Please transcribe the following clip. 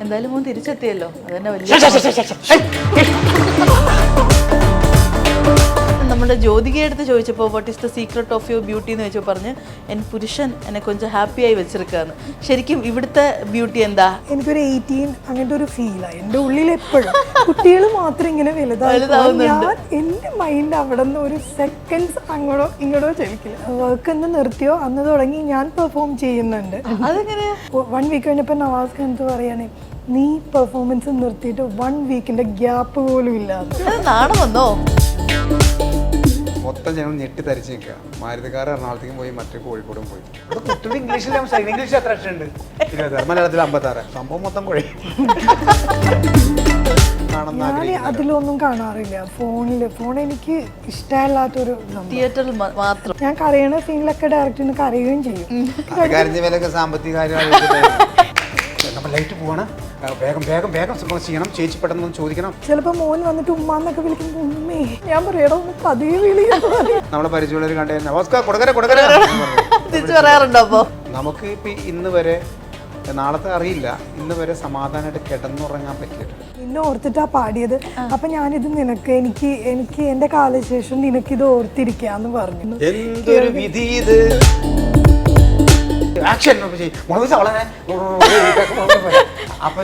എന്തായാലും മോൻ തിരിച്ചെത്തിയല്ലോ, അതന്നെ വലിയ. നമ്മുടെ ജ്യോതികയെ അടുത്ത് ചോദിച്ചപ്പോൾ what is the secret of your beauty എന്ന് ചോദിച്ചപ്പോൾ പറഞ്ഞ് പുരുഷൻ എന്നെ കുറച്ച് ഹാപ്പിയായി വെച്ചിരിക്കുകയാണ്. ശരിക്കും ഇവിടുത്തെ ബ്യൂട്ടി എന്താ? എനിക്കൊരു 18 അങ്ങനത്തെ ഒരു ഫീലാണ് എൻ്റെ ഉള്ളിൽ എപ്പോഴും. കുട്ടികൾ മാത്രം ഇങ്ങനെ വലുതാവുന്നുണ്ട്. ഞാൻ എൻ്റെ മൈൻഡ് അവിടെ നിന്ന് ഒരു സെക്കൻഡ്സ് അങ്ങോട്ടോ ഇങ്ങോട്ടോ ചലിക്കില്ല. വർക്ക് എന്ന് നിർത്തിയോ അന്ന് തുടങ്ങി ഞാൻ പെർഫോം ചെയ്യുന്നുണ്ട്. അതെങ്ങനെ? 1 വീക്ക് കഴിഞ്ഞപ്പോൾ നവാസ് എന്ത് പറയണേ, നീ പെർഫോമൻസ് നിർത്തിയിട്ട് 1 വീക്കിന്റെ ഗ്യാപ്പ് പോലും ഇല്ലാതെ. നാണം വന്നോ? മൊത്തം ഞങ്ങൾ ഞെട്ടി തരിച്ച് നിൽക്കുക. മാരുതിക്കാർ എറണാകുളത്തേക്കും പോയി, മറ്റേ കോഴിക്കോടും പോയി. കുട്ടികൾ ഇംഗ്ലീഷിൽ ഇംഗ്ലീഷ് എത്ര ഉണ്ട്? 20, മലയാളത്തിൽ 56. സംഭവം മൊത്തം കോഴി. ഞാൻ അതിലൊന്നും കാണാറില്ല. ഫോൺ എനിക്ക് ഇഷ്ടമല്ലാത്തൊരു തിയേറ്ററിൽ മാത്രം. ഞാൻ കരയണ സീനിലൊക്കെ ഡയറക്ടറിന് കരയുകയും ചെയ്യും. കരഞ്ഞ വിലൊക്കെ സാമ്പത്തിക കാര്യങ്ങൾ നമ്മൾ ലൈറ്റ് പോവാണ്, വേഗം വേഗം വേഗം ചെയ്യണം, ചേച്ചി പെട്ടെന്ന് ചോദിക്കണം. ചിലപ്പോ മോൻ വന്നിട്ട് ഉമ്മാന്നൊക്കെ വിളിക്കുമ്പോ ഉമ്മേ ഞാൻ പറയണോ ഒന്ന് പതിയെ വിളിക്കുന്നു. നമ്മളെ പരിചയമുള്ളവർ കണ്ടേ നമസ്കാരം കൊടുക്കര തിരിച്ചു പറയാറുണ്ടോ? അപ്പോ നമുക്ക് ഇപ്പൊ ഇന്ന് വരെ, നാളത്തെ അറിയില്ല, ഇന്ന് വരെ സമാധാനമായിട്ട് കിടന്നുറങ്ങാൻ പറ്റിയിട്ടുണ്ട്. നിന്നെ ഓർത്തിട്ടാ പാടിയത്. അപ്പൊ ഞാനിത് നിനക്ക് എനിക്ക് എന്റെ കാലശേഷം നിനക്കിത് ഓർത്തിരിക്കാന്ന് പറഞ്ഞു. എന്തൊരു വിധി ഇത്. ആക്ഷൻ വളരെ അപ്പൊ